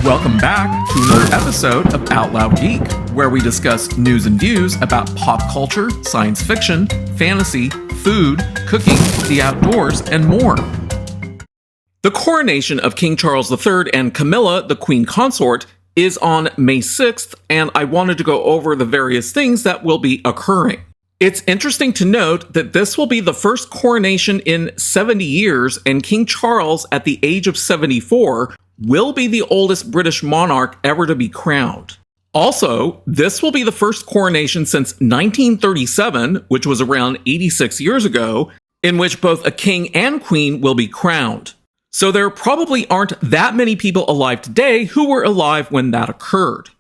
Welcome back to another episode of Out Loud Geek, where we discuss news and views about pop culture, science fiction, fantasy, food, cooking, the outdoors, and more. The coronation of King Charles III and Camilla, the Queen Consort, is on May 6th, and I wanted to go over the various things that will be occurring. It's interesting to note that this will be the first coronation in 70 years, and King Charles, at the age of 74, will be the oldest British monarch ever to be crowned. Also, this will be the first coronation since 1937, which was around 86 years ago, in which both a king and queen will be crowned. So there probably aren't that many people alive today who were alive when that occurred.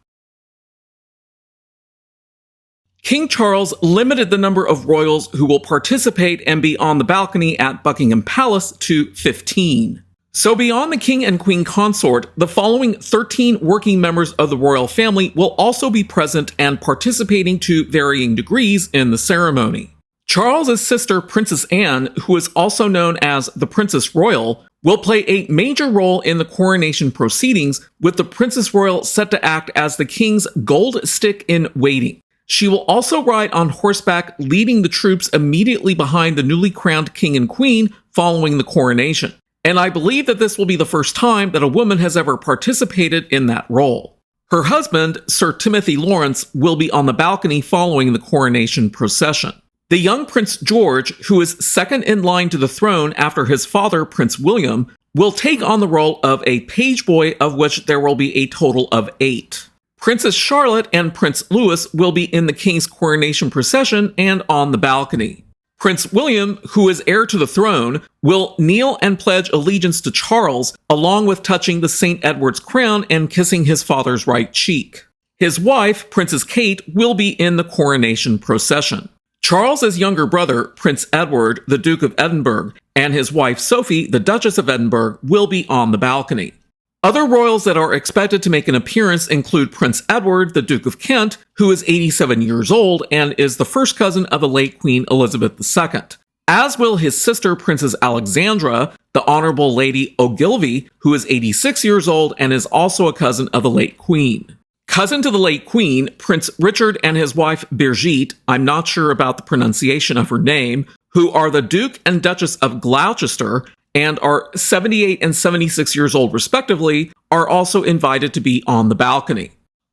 King Charles limited the number of royals who will participate and be on the balcony at Buckingham Palace to 15. So beyond the king and queen consort, the following 13 working members of the royal family will also be present and participating to varying degrees in the ceremony. Charles's sister, Princess Anne, who is also known as the Princess Royal, will play a major role in the coronation proceedings, with the Princess Royal set to act as the king's gold stick in waiting. She will also ride on horseback, leading the troops immediately behind the newly crowned king and queen following the coronation. And I believe that this will be the first time that a woman has ever participated in that role. Her husband, Sir Timothy Lawrence, will be on the balcony following the coronation procession. The young Prince George, who is second in line to the throne after his father, Prince William, will take on the role of a page boy, of which there will be a total of 8. Princess Charlotte and Prince Louis will be in the king's coronation procession and on the balcony. Prince William, who is heir to the throne, will kneel and pledge allegiance to Charles, along with touching the St. Edward's crown and kissing his father's right cheek. His wife, Princess Kate, will be in the coronation procession. Charles's younger brother, Prince Edward, the Duke of Edinburgh, and his wife Sophie, the Duchess of Edinburgh, will be on the balcony. Other royals that are expected to make an appearance include Prince Edward, the Duke of Kent, who is 87 years old and is the first cousin of the late Queen Elizabeth II, as will his sister, Princess Alexandra, the Honorable Lady Ogilvy, who is 86 years old and is also a cousin of the late Queen. Cousin to the late Queen, Prince Richard and his wife Brigitte, I'm not sure about the pronunciation of her name, who are the Duke and Duchess of Gloucester, and are 78 and 76 years old respectively, are also invited to be on the balcony.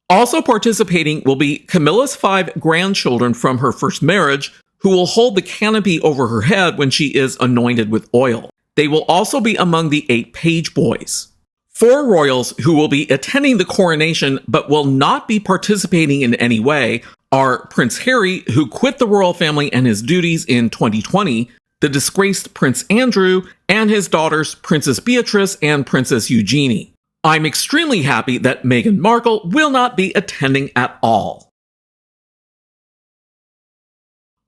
Also participating will be Camilla's 5 grandchildren from her first marriage, who will hold the canopy over her head when she is anointed with oil. They will also be among the 8 page boys. 4 royals who will be attending the coronation but will not be participating in any way are Prince Harry, who quit the royal family and his duties in 2020, the disgraced Prince Andrew, and his daughters Princess Beatrice and Princess Eugenie. I'm extremely happy that Meghan Markle will not be attending at all.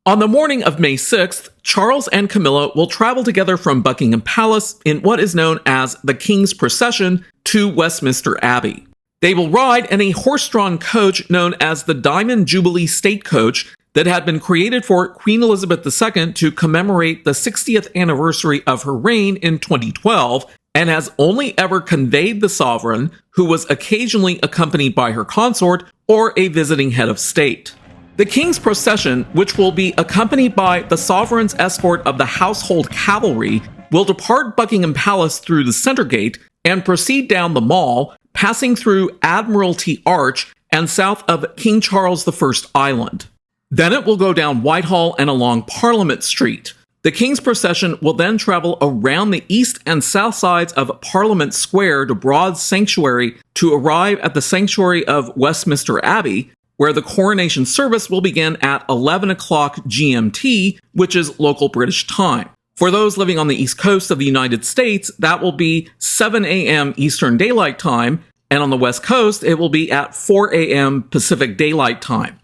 On the morning of May 6th, Charles and Camilla will travel together from Buckingham Palace in what is known as the King's Procession to Westminster Abbey. They will ride in a horse-drawn coach known as the Diamond Jubilee State Coach that had been created for Queen Elizabeth II to commemorate the 60th anniversary of her reign in 2012, and has only ever conveyed the sovereign, who was occasionally accompanied by her consort or a visiting head of state. The King's Procession, which will be accompanied by the sovereign's escort of the Household Cavalry, will depart Buckingham Palace through the Centre Gate and proceed down the Mall, passing through Admiralty Arch and south of King Charles I Island. Then it will go down Whitehall and along Parliament Street. The King's Procession will then travel around the east and south sides of Parliament Square to Broad Sanctuary to arrive at the sanctuary of Westminster Abbey, where the coronation service will begin at 11 o'clock GMT, which is local British time. For those living on the East Coast of the United States, that will be 7 a.m. Eastern Daylight Time, and on the West Coast, it will be at 4 a.m. Pacific Daylight Time.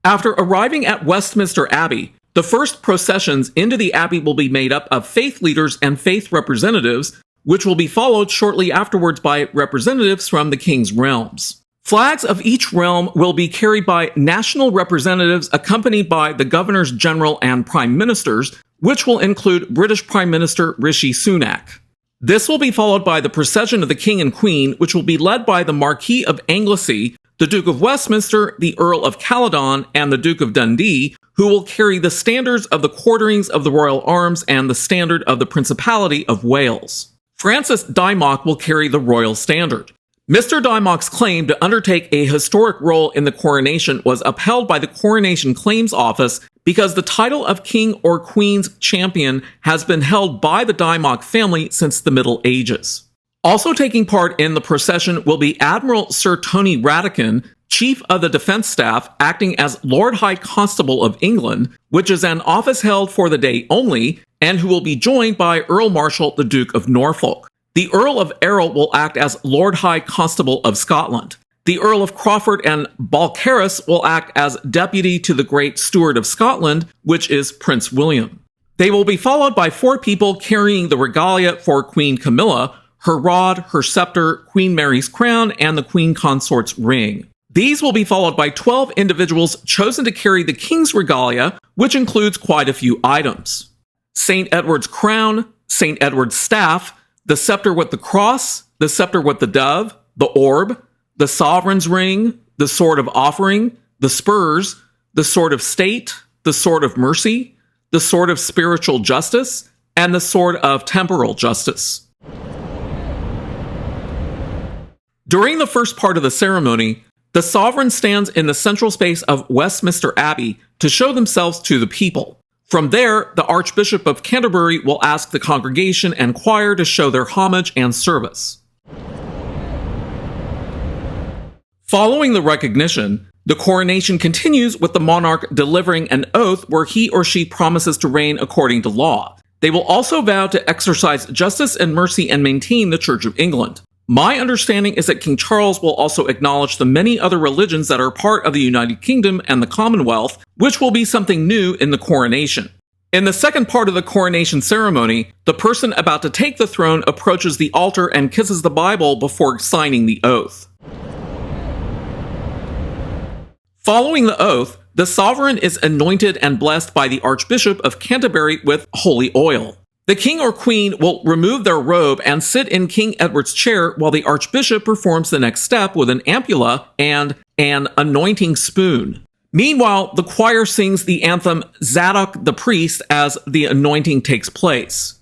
After arriving at Westminster Abbey, the first processions into the Abbey will be made up of faith leaders and faith representatives, which will be followed shortly afterwards by representatives from the King's realms. Flags of each realm will be carried by national representatives accompanied by the governors general and prime ministers, which will include British Prime Minister Rishi Sunak. This will be followed by the procession of the King and Queen, which will be led by the Marquis of Anglesey, the Duke of Westminster, the Earl of Caledon, and the Duke of Dundee, who will carry the standards of the quarterings of the royal arms and the standard of the Principality of Wales. Francis Dymock will carry the royal standard. Mr. Dymock's claim to undertake a historic role in the coronation was upheld by the Coronation Claims Office because the title of King or Queen's Champion has been held by the Dymock family since the Middle Ages. Also taking part in the procession will be Admiral Sir Tony Ratican, Chief of the Defence Staff, acting as Lord High Constable of England, which is an office held for the day only, and who will be joined by Earl Marshal the Duke of Norfolk. The Earl of Errol will act as Lord High Constable of Scotland. The Earl of Crawford and Balcarres will act as Deputy to the Great Steward of Scotland, which is Prince William. They will be followed by 4 people carrying the regalia for Queen Camilla, her rod, her scepter, Queen Mary's crown, and the Queen Consort's ring. These will be followed by 12 individuals chosen to carry the King's regalia, which includes quite a few items. St. Edward's crown, St. Edward's staff, the scepter with the cross, the scepter with the dove, the orb, the sovereign's ring, the sword of offering, the spurs, the sword of state, the sword of mercy, the sword of spiritual justice, and the sword of temporal justice. During the first part of the ceremony, the sovereign stands in the central space of Westminster Abbey to show themselves to the people. From there, the Archbishop of Canterbury will ask the congregation and choir to show their homage and service. Following the recognition, the coronation continues with the monarch delivering an oath where he or she promises to reign according to law. They will also vow to exercise justice and mercy and maintain the Church of England. My understanding is that King Charles will also acknowledge the many other religions that are part of the United Kingdom and the Commonwealth, which will be something new in the coronation. In the second part of the coronation ceremony, the person about to take the throne approaches the altar and kisses the Bible before signing the oath. Following the oath, the sovereign is anointed and blessed by the Archbishop of Canterbury with holy oil. The king or queen will remove their robe and sit in King Edward's chair while the archbishop performs the next step with an ampulla and an anointing spoon. Meanwhile, the choir sings the anthem Zadok the Priest as the anointing takes place.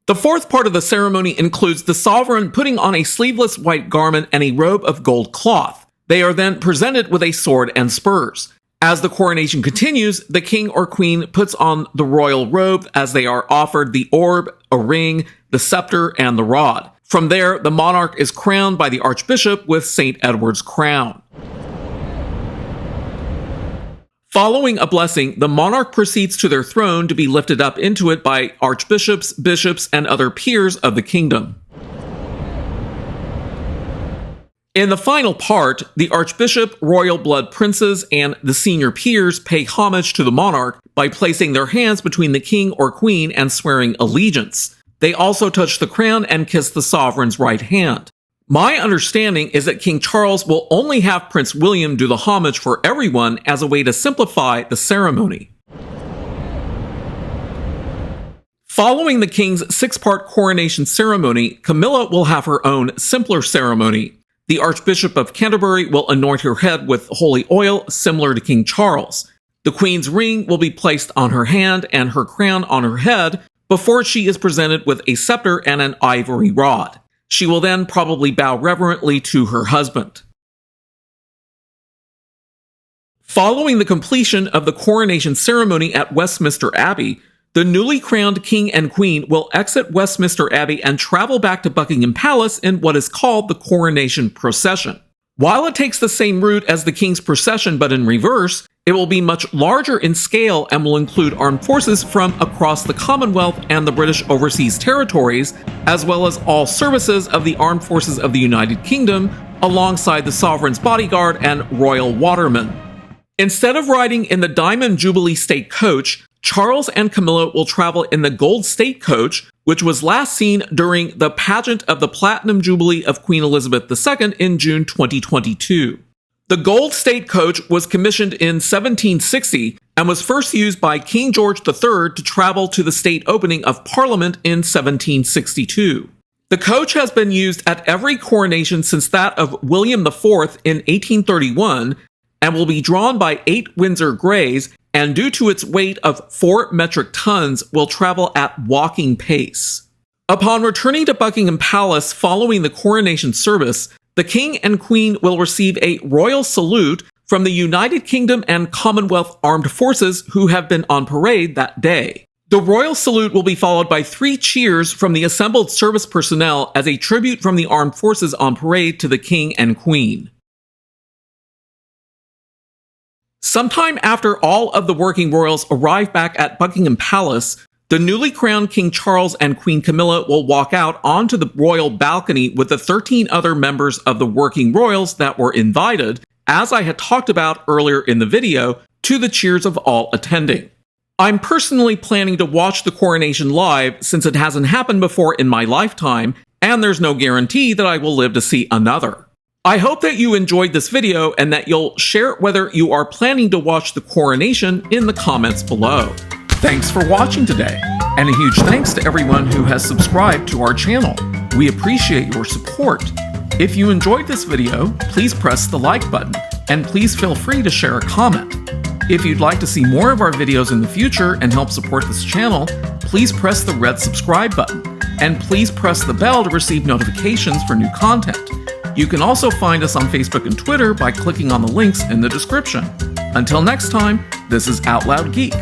The fourth part of the ceremony includes the sovereign putting on a sleeveless white garment and a robe of gold cloth. They are then presented with a sword and spurs. As the coronation continues, the king or queen puts on the royal robe as they are offered the orb, a ring, the scepter, and the rod. From there, the monarch is crowned by the archbishop with St. Edward's crown. Following a blessing, the monarch proceeds to their throne to be lifted up into it by archbishops, bishops, and other peers of the kingdom. In the final part, the archbishop, royal blood princes, and the senior peers pay homage to the monarch by placing their hands between the king or queen and swearing allegiance. They also touch the crown and kiss the sovereign's right hand. My understanding is that King Charles will only have Prince William do the homage for everyone as a way to simplify the ceremony. Following the king's 6-part coronation ceremony, Camilla will have her own simpler ceremony. The Archbishop of Canterbury will anoint her head with holy oil, similar to King Charles. The Queen's ring will be placed on her hand and her crown on her head before she is presented with a scepter and an ivory rod. She will then probably bow reverently to her husband. Following the completion of the coronation ceremony at Westminster Abbey, the newly crowned king and queen will exit Westminster Abbey and travel back to Buckingham Palace in what is called the Coronation Procession. While it takes the same route as the king's procession but in reverse, it will be much larger in scale and will include armed forces from across the Commonwealth and the British Overseas Territories, as well as all services of the Armed Forces of the United Kingdom, alongside the Sovereign's bodyguard and royal watermen. Instead of riding in the Diamond Jubilee State Coach, Charles and Camilla will travel in the Gold State Coach, which was last seen during the pageant of the Platinum Jubilee of Queen Elizabeth II in June 2022. The Gold State Coach was commissioned in 1760 and was first used by King George III to travel to the state opening of Parliament in 1762. The coach has been used at every coronation since that of William IV in 1831 and will be drawn by 8 Windsor Greys, and due to its weight of 4 metric tons, will travel at walking pace. Upon returning to Buckingham Palace following the coronation service, the King and Queen will receive a royal salute from the United Kingdom and Commonwealth Armed Forces who have been on parade that day. The royal salute will be followed by 3 cheers from the assembled service personnel as a tribute from the armed forces on parade to the King and Queen. Sometime after all of the working royals arrive back at Buckingham Palace, the newly crowned King Charles and Queen Camilla will walk out onto the royal balcony with the 13 other members of the working royals that were invited, as I had talked about earlier in the video, to the cheers of all attending. I'm personally planning to watch the coronation live since it hasn't happened before in my lifetime, and there's no guarantee that I will live to see another. I hope that you enjoyed this video and that you'll share whether you are planning to watch the coronation in the comments below. Thanks for watching today, and a huge thanks to everyone who has subscribed to our channel. We appreciate your support. If you enjoyed this video, please press the like button, and please feel free to share a comment. If you'd like to see more of our videos in the future and help support this channel, please press the red subscribe button, and please press the bell to receive notifications for new content. You can also find us on Facebook and Twitter by clicking on the links in the description. Until next time, this is Out Loud Geek.